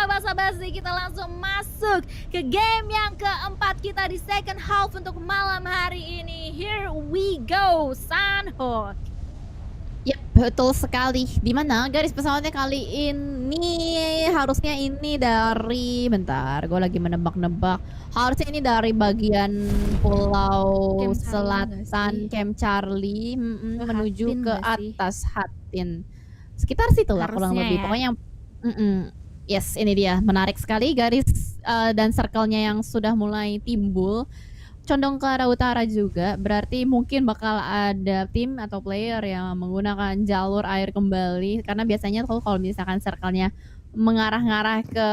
tanpa basa-basi kita langsung masuk ke game yang keempat kita di second half untuk malam hari ini. Here we go, Sanho. Yap, betul sekali. Di mana garis pesawatnya kali ini? Harusnya ini dari, bentar, gue lagi menebak-nebak. Harusnya ini dari bagian Pulau Camp Charlie Selatan, nggak sih? Camp Charlie, menuju Hatin ke nggak sih? atas Hatin. Sekitar situ lah kurang Harusnya lebih. ya. Pokoknya, yes, ini dia. Menarik sekali garis dan circle-nya yang sudah mulai timbul. Condong ke arah utara juga, berarti mungkin bakal ada tim atau player yang menggunakan jalur air kembali, karena biasanya tuh kalau misalkan circle-nya mengarah-ngarah ke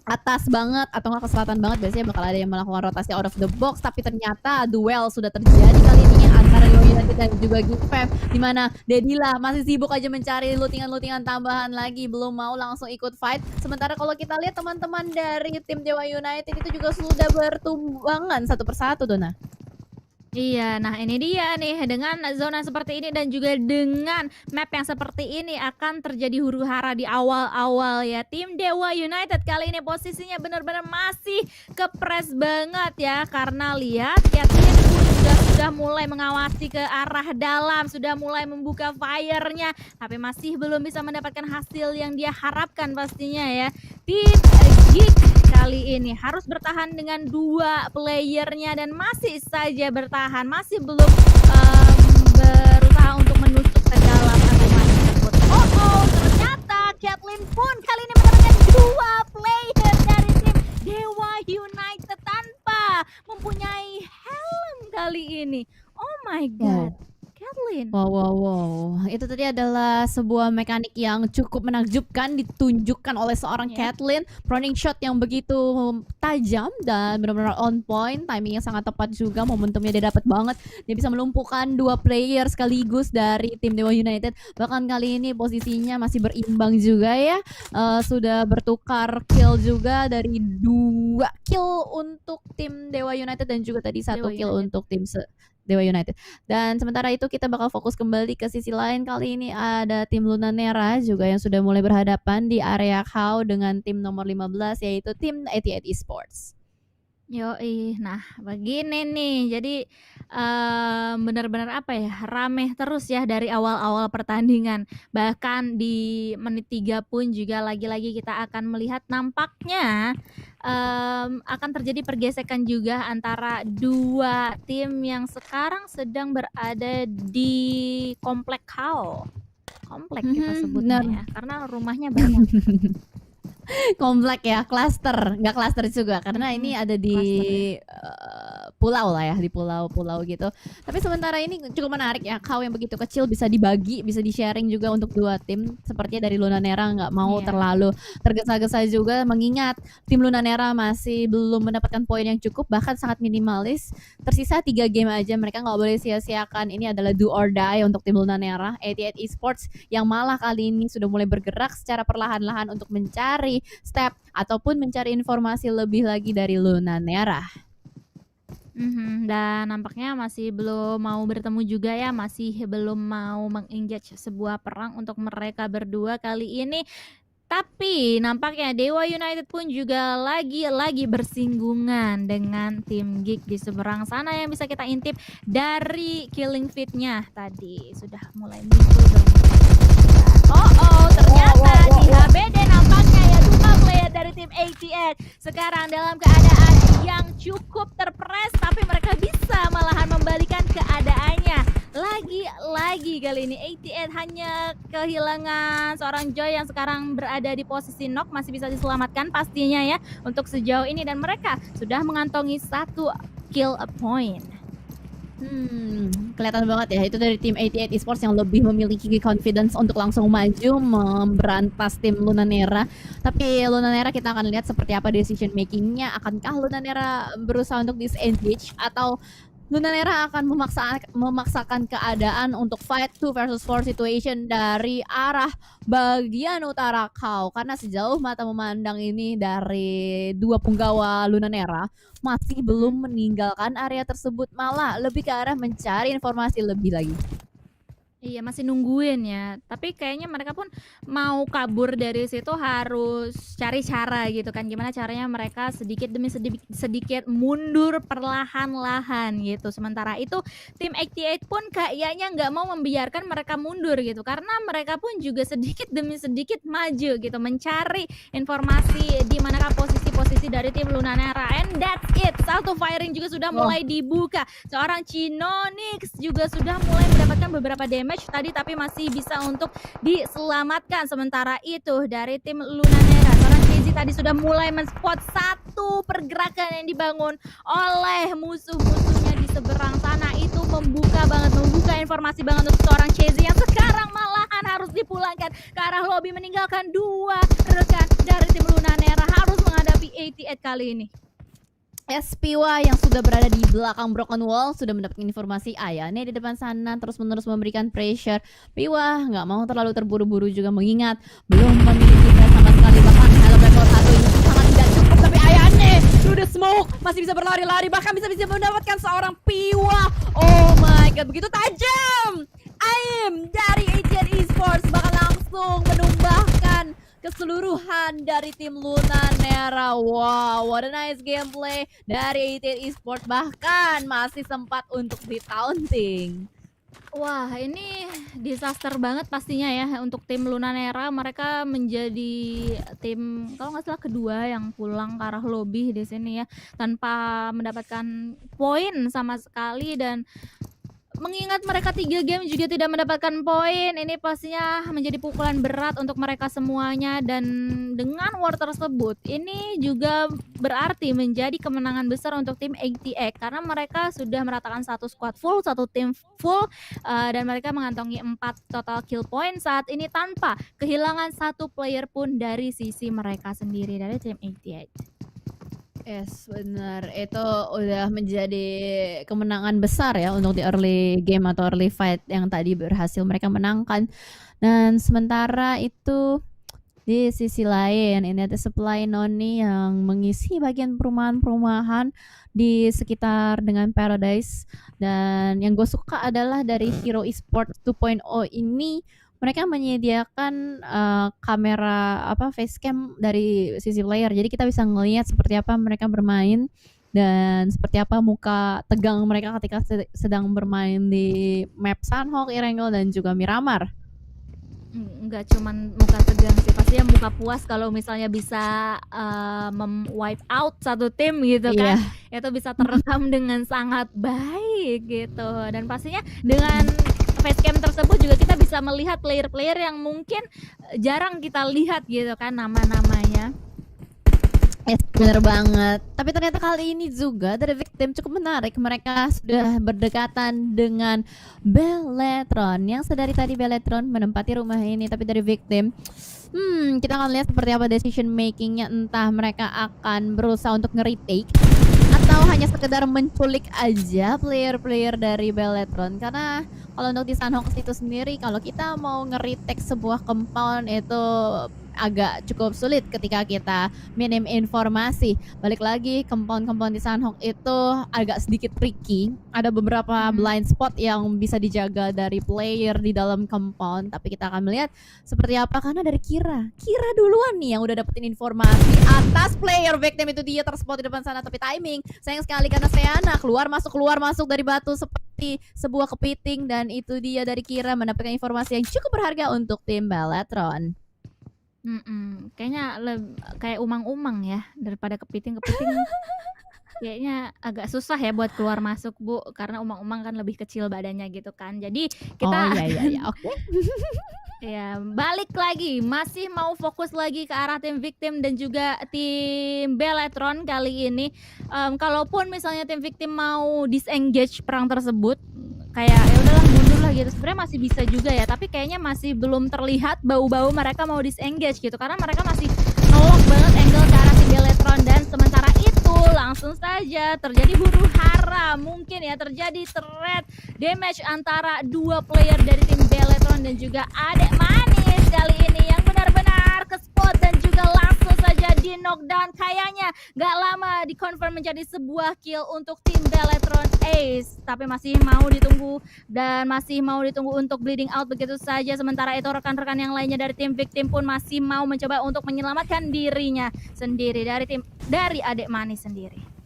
atas banget atau nggak ke selatan banget, biasanya bakal ada yang melakukan rotasi out of the box. Tapi ternyata duel sudah terjadi kali ini antara Dewa United dan juga Gfam, di mana Dedila masih sibuk aja mencari lootingan-lootingan tambahan lagi, belum mau langsung ikut fight. Sementara kalau kita lihat teman-teman dari tim Dewa United itu juga sudah bertumbangan satu persatu, Dona. Iya, nah ini dia nih, dengan zona seperti ini dan juga dengan map yang seperti ini akan terjadi huru-hara di awal-awal ya. Tim Dewa United kali ini posisinya benar-benar masih kepres banget ya, karena lihat Caitlyn sudah mulai mengawasi ke arah dalam, sudah mulai membuka fire-nya, tapi masih belum bisa mendapatkan hasil yang dia harapkan pastinya ya. Tim Geek kali ini harus bertahan dengan dua playernya dan masih saja bertahan, masih belum berusaha untuk menusuk ke dalam arena tersebut. Oh, ternyata Caitlyn pun kali ini mendapatkan dua player dari tim Dewa United tanpa mempunyai helm kali ini. Oh my god. Caitlyn. Wow. Itu tadi adalah sebuah mekanik yang cukup menakjubkan ditunjukkan oleh seorang Caitlyn. Proning shot yang begitu tajam dan benar-benar on point, timingnya sangat tepat juga, momentumnya dia dapat banget. Dia bisa melumpuhkan dua player sekaligus dari tim Dewa United. Bahkan kali ini posisinya masih berimbang juga ya. Sudah bertukar kill juga, dari 2 kill untuk tim Dewa United dan juga tadi 1 kill untuk tim Dewa United. Dan sementara itu kita bakal fokus kembali ke sisi lain. Kali ini ada tim Lunanera juga yang sudah mulai berhadapan di area KAO dengan tim nomor 15, yaitu tim 88 Esports. Yoi, nah begini nih, jadi benar-benar apa ya, rame terus ya dari awal-awal pertandingan. Bahkan di menit 3 pun juga lagi-lagi kita akan melihat nampaknya akan terjadi pergesekan juga antara dua tim yang sekarang sedang berada di komplek KAO. Komplek kita sebutnya ya, karena rumahnya banyak. Komplek ya, cluster, nggak cluster juga karena ini ada di pulau lah ya, di pulau-pulau gitu. Tapi sementara ini cukup menarik ya, KAO yang begitu kecil bisa dibagi, bisa di-sharing juga untuk dua tim. Sepertinya dari Lunanera nggak mau terlalu tergesa-gesa juga, mengingat tim Lunanera masih belum mendapatkan poin yang cukup, bahkan sangat minimalis. Tersisa 3 game aja, mereka nggak boleh sia-siakan. Ini adalah do or die untuk tim Lunanera. 88 Esports yang malah kali ini sudah mulai bergerak secara perlahan-lahan untuk mencari step ataupun mencari informasi lebih lagi dari Lunanera. Dan nampaknya masih belum mau bertemu juga ya, masih belum mau mengengage sebuah perang untuk mereka berdua kali ini. Tapi nampaknya Dewa United pun juga lagi bersinggungan dengan tim Geek di seberang sana yang bisa kita intip dari killing feed-nya tadi sudah mulai muncul. Ternyata di HBD nampaknya ya dua player dari tim 88 sekarang dalam keadaan yang cukup terpres, tapi mereka bisa malahan membalikan keadaannya. Lagi kali ini 88 hanya kehilangan seorang Joy yang sekarang berada di posisi knock, masih bisa diselamatkan pastinya ya untuk sejauh ini, dan mereka sudah mengantongi 1 kill point. Kelihatan banget ya, itu dari tim 88 Esports yang lebih memiliki confidence untuk langsung maju memberantas tim Lunanera. Tapi Lunanera kita akan lihat seperti apa decision makingnya. Akankah Lunanera berusaha untuk disengage atau Lunanera akan memaksakan keadaan untuk fight 2 versus 4 situation dari arah bagian utara KAO, karena sejauh mata memandang ini dari dua punggawa Lunanera masih belum meninggalkan area tersebut, malah lebih ke arah mencari informasi lebih lagi. Iya, masih nungguin ya. Tapi kayaknya mereka pun mau kabur dari situ harus cari cara gitu kan. Gimana caranya mereka sedikit demi sedikit mundur perlahan-lahan gitu. Sementara itu tim 88 pun kayaknya nggak mau membiarkan mereka mundur gitu. Karena mereka pun juga sedikit demi sedikit maju gitu. Mencari informasi di manakah posisi-posisi dari tim Lunanera. And that's it. Satu firing juga sudah mulai dibuka. Seorang Chinonix juga sudah mulai mendapatkan beberapa damage tadi tapi masih bisa untuk diselamatkan. Sementara itu dari tim Lunanera, seorang Crazy tadi sudah mulai men-spot satu pergerakan yang dibangun oleh musuh-musuhnya di seberang sana. Itu membuka informasi banget untuk seorang Crazy yang sekarang malahan harus dipulangkan ke arah lobby, meninggalkan dua rekan dari tim Lunanera harus menghadapi 88 kali ini. Piwa yang sudah berada di belakang Broken Wall sudah mendapatkan informasi Ayane di depan sana terus-menerus memberikan pressure. Piwa nggak mau terlalu terburu-buru juga mengingat belum memiliki threat sama sekali, bahkan helm level 1 ini sangat tidak cukup, tapi Ayane sudah smoke masih bisa berlari-lari, bahkan bisa mendapatkan seorang Piwa. Oh my god, begitu tajam aim dari Asian Esports, bahkan langsung menumbahkan keseluruhan dari tim Lunanera. Wow, what a nice gameplay dari 88 Esports, bahkan masih sempat untuk di-taunting. Wah, ini disaster banget pastinya ya untuk tim Lunanera. Mereka menjadi tim kalau nggak salah kedua yang pulang ke arah lobby di sini ya, tanpa mendapatkan poin sama sekali. Dan mengingat mereka 3 game juga tidak mendapatkan poin, ini pastinya menjadi pukulan berat untuk mereka semuanya. Dan dengan war tersebut, ini juga berarti menjadi kemenangan besar untuk tim 88 karena mereka sudah meratakan satu squad full, satu tim full, dan mereka mengantongi 4 total kill point saat ini tanpa kehilangan satu player pun dari sisi mereka sendiri dari tim 88. Yes, benar. Itu udah menjadi kemenangan besar ya untuk di early game atau early fight yang tadi berhasil mereka menangkan. Dan sementara itu di sisi lain ini ada supply Noni yang mengisi bagian perumahan-perumahan di sekitar dengan Paradise. Dan yang gue suka adalah dari Hero Esports 2.0 ini mereka menyediakan kamera facecam dari sisi player, jadi kita bisa ngelihat seperti apa mereka bermain dan seperti apa muka tegang mereka ketika sedang bermain di map Sunhawk, Erangel dan juga Miramar. Nggak cuman muka tegang sih, pastinya muka puas kalau misalnya bisa wipe out satu tim gitu kan. Itu bisa terekam dengan sangat baik gitu. Dan pastinya dengan facecam tersebut juga kita bisa melihat player-player yang mungkin jarang kita lihat gitu kan nama-namanya. Bener banget. Tapi ternyata kali ini juga dari Victim cukup menarik. Mereka sudah berdekatan dengan Beletron. Yang sedari tadi Beletron menempati rumah ini, tapi dari Victim kita akan lihat seperti apa decision makingnya. Entah mereka akan berusaha untuk nge-retake atau hanya sekedar menculik aja player-player dari Beletron. Karena kalau untuk di Sunhawk itu sendiri, kalau kita mau nge-retake sebuah compound itu agak cukup sulit ketika kita minim informasi. Balik lagi, compound-compound di Sunhawk itu agak sedikit tricky. Ada beberapa blind spot yang bisa dijaga dari player di dalam compound. Tapi kita akan melihat seperti apa karena dari Kira duluan nih yang udah dapetin informasi atas player Victim. Itu dia terspot di depan sana, tapi timing sayang sekali karena Seana keluar masuk dari batu seperti sebuah kepiting. Dan itu dia dari Kira mendapatkan informasi yang cukup berharga untuk tim Beletron. Kayaknya kayak umang-umang ya daripada kepiting. Kayaknya agak susah ya buat keluar masuk, Bu, karena umang-umang kan lebih kecil badannya gitu kan. Jadi kita oke. Ya, balik lagi, masih mau fokus lagi ke arah tim Victim dan juga tim Beletron kali ini. Kalaupun misalnya tim Victim mau disengage perang tersebut, kayak ya udahlah mundur lah gitu, sebenarnya masih bisa juga ya, tapi kayaknya masih belum terlihat bau-bau mereka mau disengage gitu karena mereka masih nolak banget angle ke arah tim Beletron. Dan sementara itu langsung saja terjadi huru hara, mungkin ya terjadi threat damage antara dua player dari tim Beletron dan juga Adek Manis kali ini yang benar-benar ke spot dan juga langsung saja di knockdown. Kayaknya gak lama dikonfirm menjadi sebuah kill untuk tim Beletron Ace, tapi masih mau ditunggu dan masih mau ditunggu untuk bleeding out begitu saja. Sementara itu rekan-rekan yang lainnya dari tim victim pun masih mau mencoba untuk menyelamatkan dirinya sendiri dari adik manis sendiri.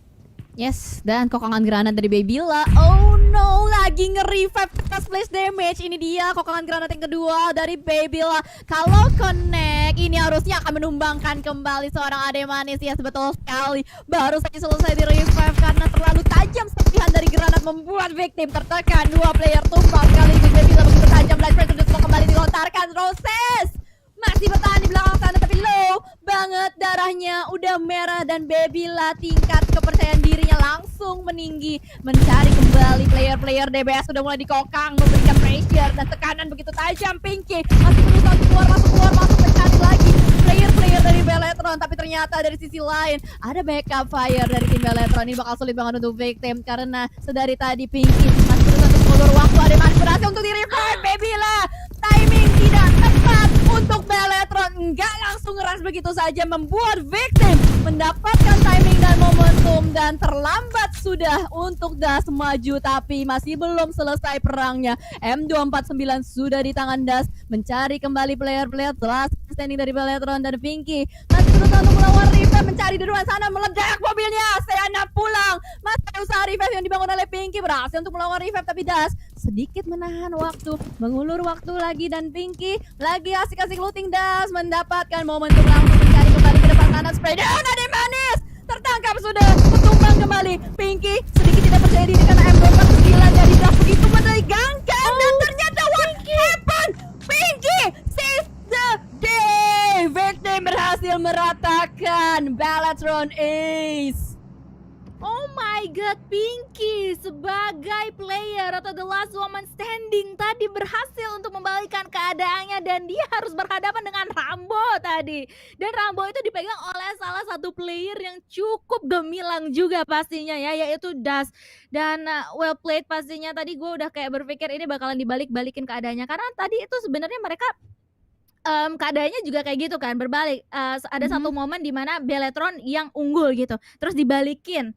Yes, dan kokangan granat dari Babila. Oh no, lagi nge-revive splash damage. Ini dia kokangan granat yang kedua dari Babila. Kalau connect, ini harusnya akan menumbangkan kembali seorang ade manis. Yes, betul sekali. Baru saja selesai di-revive karena terlalu tajam serpihan dari granat membuat victim tertekan. Dua player tumbang kali ini. Babila begitu tajam. Light Pressure untuk kembali dilontarkan. Roses masih bertahan di belakang sana tapi low banget darahnya, udah merah dan Babila tingkat kepercayaan dirinya langsung meninggi, mencari kembali player-player DBS sudah mulai dikokang, memberikan pressure dan tekanan begitu tajam. Pinky masih berusaha masuk keluar mencari lagi player-player dari Beletron, tapi ternyata dari sisi lain ada backup fire dari tim Beletron. Ini bakal sulit banget untuk victim karena sedari tadi Pinky masih berusaha untuk mengulur waktu, ada masih berhasil untuk di-revive Babila. Timing tidak tepat untuk Beletron, enggak langsung ngeras begitu saja, membuat victim mendapatkan timing dan momentum dan terlambat sudah untuk Das maju, tapi masih belum selesai perangnya. M249 sudah di tangan Das, mencari kembali player-player last standing dari Beletron dan Pinky masih berusaha untuk melawan revive, mencari di luar sana, meledak mobilnya. Seana pulang, masih usaha revive yang dibangun oleh Pinky, berhasil untuk melawan revive, tapi Das sedikit menahan waktu, mengulur waktu lagi, dan Pinky lagi asik-asik looting. Das mendapatkan momentum langsung mencari kembali ke depan sana, spray down ade manis tertangkap sudah, ketumbang kembali. Pinky sedikit tidak percaya diri karena M249 dari Das begitu menegangkan dan ternyata what happened? Pinky save the day. Victim berhasil meratakan Beletron Ace. Oh my god, Pinky sebagai player atau the last woman standing tadi berhasil untuk membalikan keadaannya dan dia harus berhadapan dengan Rambo tadi. Dan Rambo itu dipegang oleh salah satu player yang cukup gemilang juga pastinya ya, yaitu Das. Dan well played pastinya, tadi gue udah kayak berpikir ini bakalan dibalik-balikin keadaannya karena tadi itu sebenarnya mereka keadaannya juga kayak gitu kan, berbalik. Ada satu momen di mana Beletron yang unggul gitu, terus dibalikin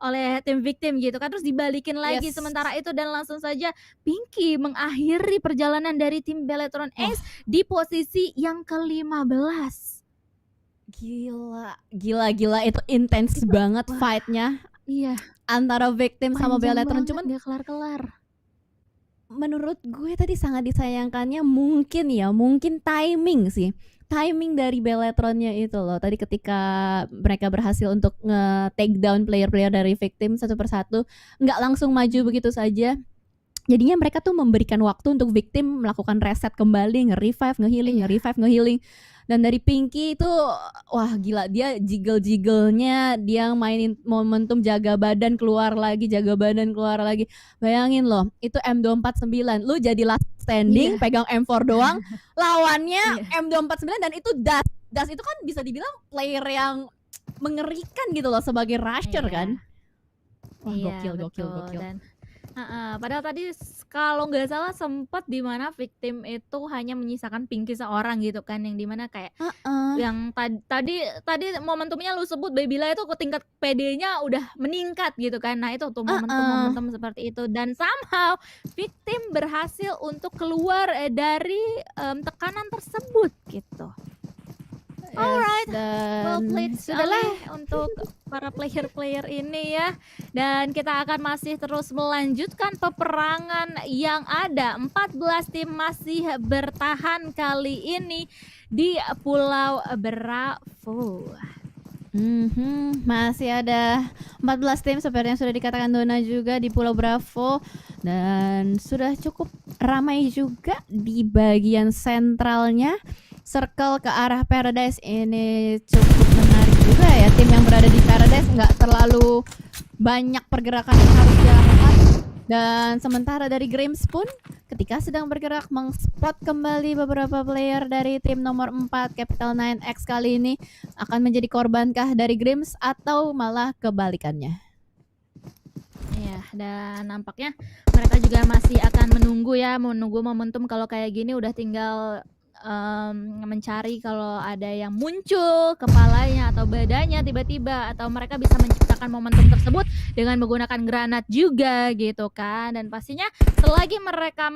oleh tim victim gitu kan, terus dibalikin lagi. Sementara itu dan langsung saja Pinky mengakhiri perjalanan dari tim Beletron Ace di posisi yang ke-15. Gila itu intens banget fight-nya. Iya, antara victim sama Beletron, cuman gak kelar-kelar. Menurut gue tadi sangat disayangkannya mungkin timing sih. Timing dari Beletronnya itu loh. Tadi ketika mereka berhasil untuk nge-take down player-player dari victim satu persatu, nggak langsung maju begitu saja. Jadinya mereka tuh memberikan waktu untuk victim melakukan reset kembali, nge-revive, nge-healing, nge-revive, nge-healing. Dan dari Pinky itu wah gila, dia jiggle-jigglenya, dia mainin momentum jaga badan keluar lagi. Bayangin loh, itu M249, lu jadi last standing, pegang M4 doang, lawannya M249 dan itu Das. Das itu kan bisa dibilang player yang mengerikan gitu loh sebagai rusher kan. Wah, gokil. Dan padahal tadi kalau nggak salah sempat di mana victim itu hanya menyisakan Pinky seorang gitu kan, yang dimana kayak yang tadi momentumnya lu sebut Babila itu tingkat PD-nya udah meningkat gitu kan. Nah itu tuh momentum seperti itu, dan somehow victim berhasil untuk keluar dari tekanan tersebut gitu. Alright, well played sekali untuk para player-player ini ya. Dan kita akan masih terus melanjutkan peperangan yang ada. 14 tim masih bertahan kali ini di Pulau Bravo. Masih ada 14 tim seperti yang sudah dikatakan Dona juga di Pulau Bravo. Dan sudah cukup ramai juga di bagian sentralnya. Circle ke arah Paradise ini cukup menarik juga ya. Tim yang berada di Paradise nggak terlalu banyak pergerakan yang harus dilakukan. Dan sementara dari Grims pun ketika sedang bergerak mengspot kembali beberapa player dari tim nomor 4 Capital 9X kali ini akan menjadi korbankah dari Grims atau malah kebalikannya. Iya, dan nampaknya mereka juga masih akan menunggu momentum. Kalau kayak gini udah tinggal mencari kalau ada yang muncul kepalanya atau badannya tiba-tiba, atau mereka bisa menciptakan momentum tersebut dengan menggunakan granat juga gitu kan. Dan pastinya selagi mereka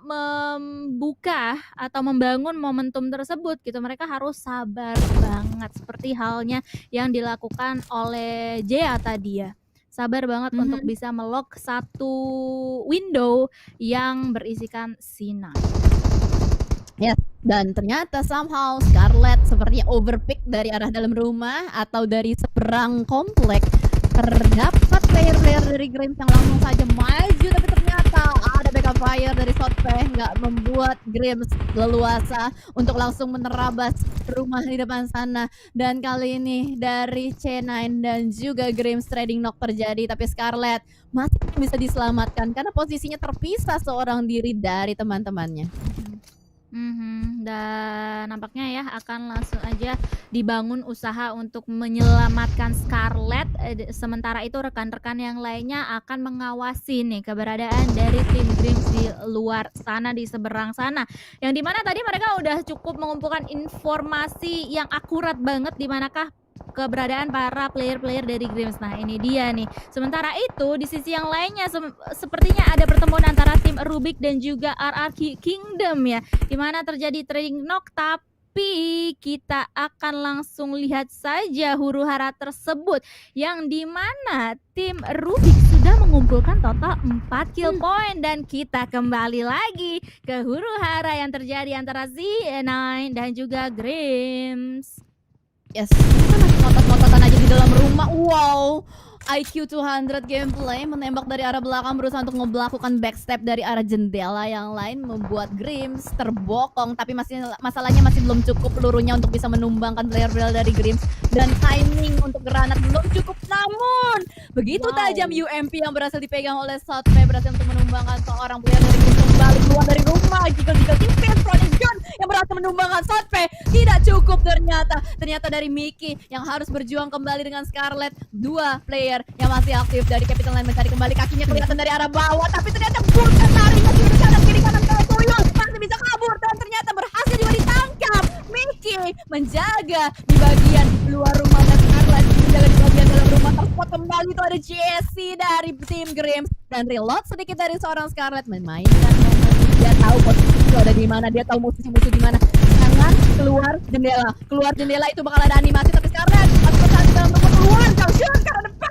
membuka atau membangun momentum tersebut gitu, mereka harus sabar banget seperti halnya yang dilakukan oleh Jea tadi ya. Sabar banget untuk Mhm. bisa melock satu window yang berisikan C9. Yes, dan ternyata somehow Scarlet sepertinya overpick dari arah dalam rumah atau dari seberang komplek. Terdapat player-player dari Grims yang langsung saja maju, tapi ternyata ada backup fire dari Sotpeh nggak membuat Grims leluasa untuk langsung menerabas rumah di depan sana. Dan kali ini dari C9 dan juga Grims trading knock terjadi, tapi Scarlet masih bisa diselamatkan karena posisinya terpisah seorang diri dari teman-temannya. Dan nampaknya ya akan langsung aja dibangun usaha untuk menyelamatkan Scarlet. Sementara itu rekan-rekan yang lainnya akan mengawasi nih keberadaan dari tim Grims di luar sana, di seberang sana. Yang dimana tadi mereka udah cukup mengumpulkan informasi yang akurat banget di manakah keberadaan para player-player dari Grims. Nah ini dia nih. Sementara itu di sisi yang lainnya sepertinya ada pertemuan antara tim Rubik dan juga RR Kingdom ya, dimana terjadi trading knock, tapi kita akan langsung lihat saja huru-hara tersebut yang dimana tim Rubik sudah mengumpulkan total 4 kill point. Dan kita kembali lagi ke huru-hara yang terjadi antara Z9 dan juga Grims. Yes, kita masih ngotot-ngototan aja di dalam rumah. Wow, IQ 200 gameplay menembak dari arah belakang, berusaha untuk melakukan backstep dari arah jendela yang lain, membuat Grims terbokong. Tapi masalahnya masih belum cukup pelurunya untuk bisa menumbangkan player-player dari Grims, dan timing untuk granat belum cukup. Namun begitu tajam UMP yang berhasil dipegang oleh Sotpeh berhasil untuk menumbangkan seorang player dari Grims kembali keluar dari rumah. Jika tim Project John yang berhasil menumbangkan Sotpeh, tidak cukup ternyata dari Mickey yang harus berjuang kembali dengan Scarlet. Dua player yang masih aktif dari Capital Line mencari kembali, kakinya kelihatan dari arah bawah, tapi ternyata bukan lari ke kiri kanan ke tuyul, masih bisa kabur dan ternyata berhasil juga ditangkap. Mickey menjaga di bagian luar rumah dan Scarlet menjaga di bagian dalam rumah. Terspot kembali itu ada Jesse dari tim Grims dan reload sedikit dari seorang Scarlet, memainkan momen. Dia tahu posisi itu ada di mana, dia tahu musuh-musuh di mana. Jangan keluar jendela itu bakal ada animasi, tapi Scarlet harus bertahan dalam keluar jauh karena depan.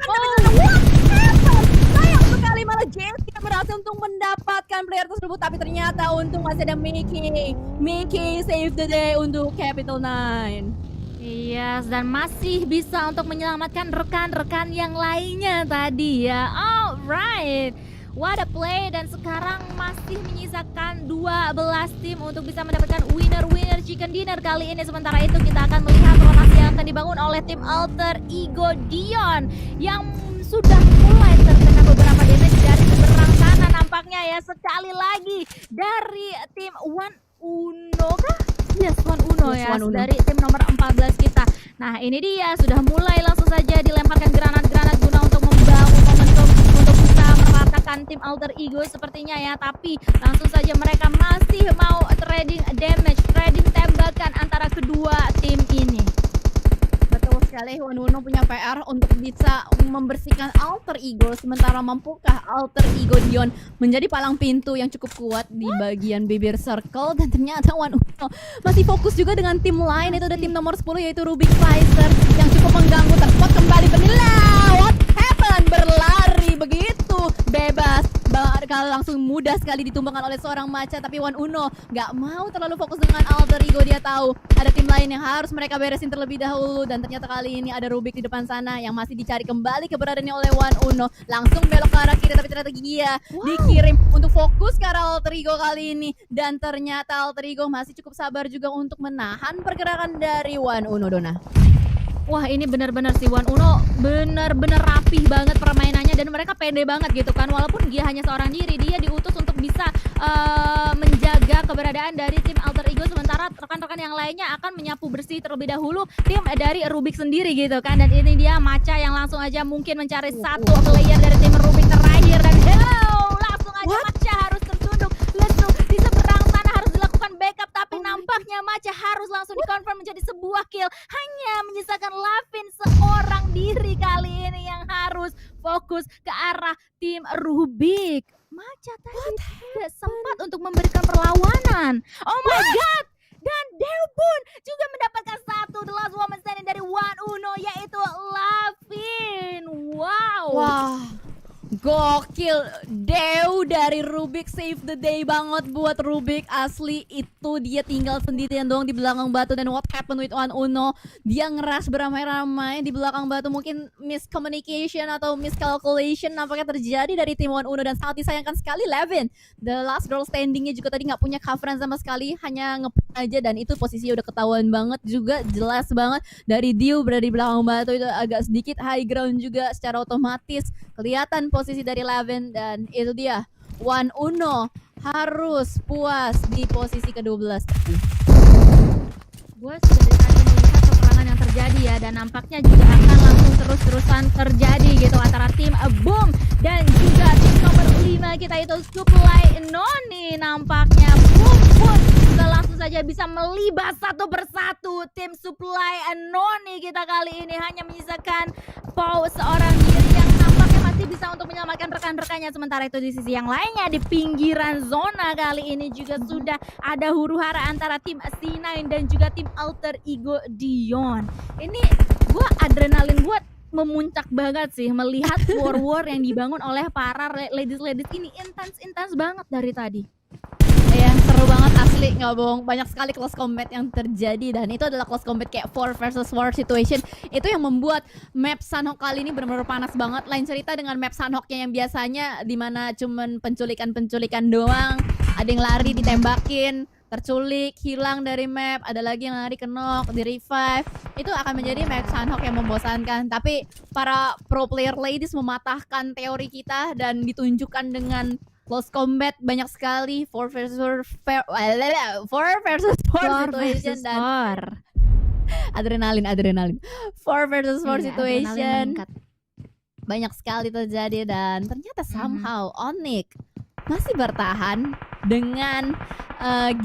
Sayang sekali malah Jesse yang berhasil untuk mendapatkan player tersebut, tapi ternyata untung masih ada Mickey save the day untuk Capital 9. Yes, dan masih bisa untuk menyelamatkan rekan-rekan yang lainnya tadi ya. Alright, what a play. Dan sekarang masih menyisakan 12 tim untuk bisa mendapatkan winner chicken dinner kali ini. Sementara itu kita akan melihat rotasi yang akan dibangun oleh tim Alter Ego Dion yang sudah mulai terkena beberapa damage dari seberang sana nampaknya ya. Sekali lagi dari tim One Uno kah? Yes, One Uno ya, dari tim nomor 14 kita. Nah ini dia, sudah mulai langsung saja dilemparkan granat-granat guna untuk membangun momentum untuk bisa meratakan tim Alter Ego sepertinya ya. Tapi langsung saja mereka masih mau trading damage, trading tembakan antara kedua tim ini. Betul sekali, One Uno punya PR untuk bisa membersihkan Alter Ego. Sementara mampukah Alter Ego Dion menjadi palang pintu yang cukup kuat di bagian bibir circle. Dan ternyata One Uno masih fokus juga dengan tim lain, itu ada tim nomor 10 yaitu Rubik Fizer yang cukup mengganggu. Terspot kembali Vanilla, what happened? Berlari begitu bebas, kalau langsung mudah sekali ditumbangkan oleh seorang Macha. Tapi One Uno gak mau terlalu fokus dengan Alter Ego, dia tahu ada tim lain yang harus mereka beresin terlebih dahulu. Dan ternyata kali ini ada Rubik di depan sana yang masih dicari kembali keberadaannya oleh One Uno. Langsung belok ke arah kiri, tapi ternyata dia dikirim untuk fokus ke arah Alter Ego kali ini. Dan ternyata Alter Ego masih cukup sabar juga untuk menahan pergerakan dari One Uno, Dona. Wah ini benar-benar si One Uno benar-benar rapih banget permainannya, dan mereka pede banget gitu kan. Walaupun dia hanya seorang diri, dia diutus untuk bisa menjaga keberadaan dari tim Alter Ego. Sementara rekan-rekan yang lainnya akan menyapu bersih terlebih dahulu tim dari Rubik sendiri gitu kan. Dan ini dia Macha yang langsung aja mungkin mencari satu player dari tim Rubik terakhir. Dan langsung aja Macha harus tertunduk. Let's go, di seberang sana harus dilakukan backup, tapi nampak nampaknya Macha harus langsung dikonfirm menjadi sebuah kill. Hanya menyisakan Lavin seorang diri kali ini yang harus fokus ke arah tim Rubik. Macha tadi tidak sempat untuk memberikan perlawanan. Oh my god! Dan Dew pun juga mendapatkan satu the last woman standing dari 1UNO, yaitu Lavin. Wow. Wah, gokil. Dew dari Rubik save the day banget buat Rubik. Asli itu dia tinggal sendirian doang di belakang batu. Dan what happened with 1UNO, dia ngeras beramai-ramai di belakang batu. Mungkin miscommunication atau miscalculation nampaknya terjadi dari tim 1UNO. Dan sangat disayangkan sekali Lavin, the last girl standingnya juga tadi nggak punya coveran sama sekali, hanya nge aja. Dan itu posisinya udah ketahuan banget juga, jelas banget dari Dew berada di belakang batu. Itu agak sedikit high ground juga, secara otomatis kelihatan posisi dari Lavin. Dan itu dia, 1UNO harus puas di posisi ke-12 tadi. Gue sudah dari tadi melihat peperangan yang terjadi ya, dan nampaknya juga akan langsung terus-terusan terjadi gitu antara tim Boom dan juga tim nomor 5 kita itu Supply Noni. Nampaknya Boom pun sudah langsung saja bisa melibas satu persatu tim Supply Noni kita kali ini, hanya menyisakan Pau seorang diri yang nampaknya masih bisa untuk menyelamatkan rekan-rekannya. Sementara itu di sisi yang lainnya, di pinggiran zona kali ini juga sudah ada huru-hara antara tim C9 dan juga tim Alter Ego Dion. Ini adrenalin gue memuncak banget sih melihat war yang dibangun oleh para ladies ini. Intens banget dari tadi. Ya, seru banget asli, nggak bohong. Banyak sekali close combat yang terjadi, dan itu adalah close combat kayak 4 versus 4 situation. Itu yang membuat map Sanhok kali ini benar-benar panas banget. Lain cerita dengan map Sanhoknya yang biasanya dimana cuman penculikan doang. Ada yang lari ditembakin, terculik, hilang dari map. Ada lagi yang lari ke knock, di revive. Itu akan menjadi map Sanhok yang membosankan. Tapi para pro player ladies mematahkan teori kita dan ditunjukkan dengan close combat banyak sekali, 4 versus 4 situation dan adrenalin 4 versus 4 situation banyak sekali terjadi. Dan ternyata somehow Onyx masih bertahan dengan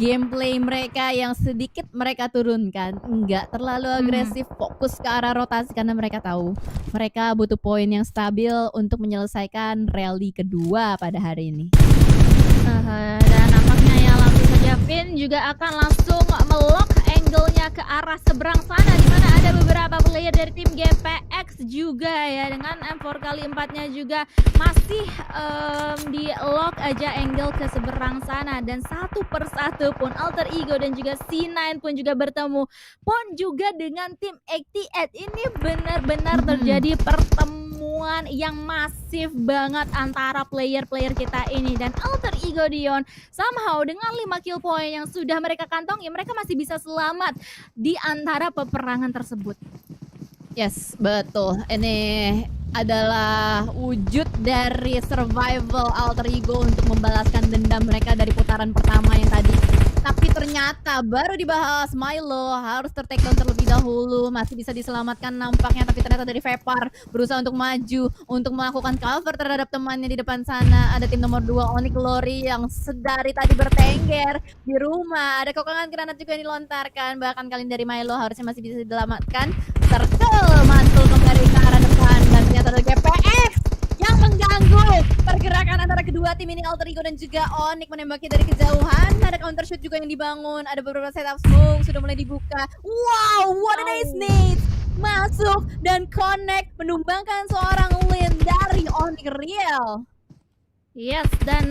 gameplay mereka yang sedikit mereka turunkan, nggak terlalu agresif, fokus ke arah rotasi karena mereka tahu mereka butuh poin yang stabil untuk menyelesaikan rally kedua pada hari ini. Dan nampaknya ya langsung saja Vin juga akan langsung melock angle-nya ke arah seberang sana, di mana ada beberapa player dari tim GPX juga ya, dengan M4x4-nya juga masih di lock aja angle ke seberang sana. Dan satu persatu pun Alter Ego dan juga C9 pun juga bertemu pun juga dengan tim 88. Ini benar-benar terjadi pertemuan yang masif banget antara player-player kita ini. Dan Alter Ego Dion somehow dengan 5 kill point yang sudah mereka kantongi, mereka masih bisa selamat di antara peperangan tersebut. Yes, betul. Ini adalah wujud dari survival Alter Ego untuk membalaskan dendam mereka dari putaran pertama yang tadi. Tapi ternyata baru dibahas, Milo harus ter-take down terlebih dahulu. Masih bisa diselamatkan nampaknya, tapi ternyata dari Vepar berusaha untuk maju, untuk melakukan cover terhadap temannya di depan sana. Ada tim nomor 2 Onyx Glory yang sedari tadi bertengger di rumah. Ada kokongan granat juga yang dilontarkan. Bahkan kali ini dari Milo harusnya masih bisa diselamatkan. Circle mantul kembali ke arah depan, dan ternyata ada GPX yang mengganggu pergerakan antara kedua tim ini. Alter Ego dan juga Onyx menembaki dari kejauhan. Ada counter shoot juga yang dibangun. Ada beberapa setup smoke sudah mulai dibuka. Wow, what a nice nade! Masuk dan connect, menumbangkan seorang Lin dari Onyx Real. Yes, dan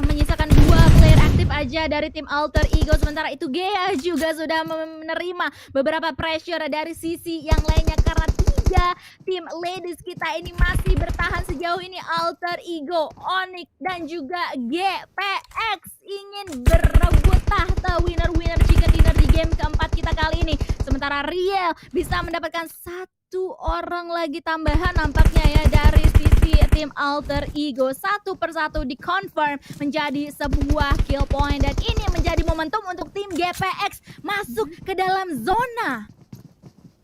menyisakan 2 player aktif aja dari tim Alter Ego. Sementara itu Gea juga sudah menerima beberapa pressure dari sisi yang lainnya, karena 3 tim ladies kita ini masih bertahan sejauh ini. Alter Ego, Onyx dan juga GPX ingin berebut tahta winner chicken dinner di game keempat kita kali ini. Sementara Riel bisa mendapatkan 1 orang lagi tambahan nampaknya ya dari sisi tim Alter Ego. Satu persatu dikonfirm menjadi sebuah kill point, dan ini menjadi momentum untuk tim GPX masuk ke dalam zona.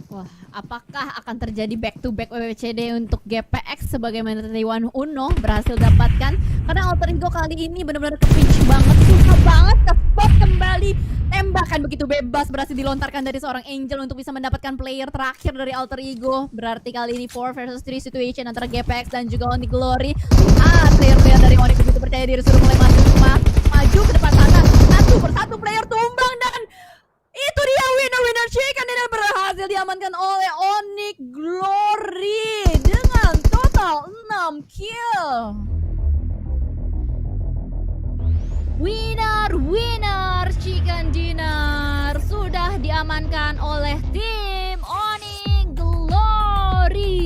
Wah, apakah akan terjadi back to back WWCD untuk GPX sebagaimana tadi 1UNO berhasil dapatkan? Karena Alter Ego kali ini benar-benar kepinch banget, susah banget ke spot kembali. Tembakan begitu bebas berhasil dilontarkan dari seorang Angel untuk bisa mendapatkan player terakhir dari Alter Ego. Berarti kali ini 4 versus 3 situation antara GPX dan juga Onyx Glory. Player-player dari Onyx begitu percaya diri sudah mulai maju ke depan sana. Satu persatu player tumbang dan itu dia winner chicken dinner berhasil diamankan oleh Onyx Glory dengan total 6 kill. Winner chicken dinner sudah diamankan oleh tim Onyx Glory.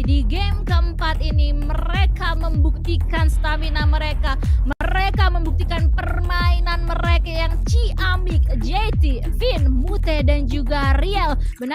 Di game keempat ini mereka membuktikan stamina mereka. Mereka membuktikan permainan mereka yang ciamik. JT, Finn, Mute dan juga Riel benar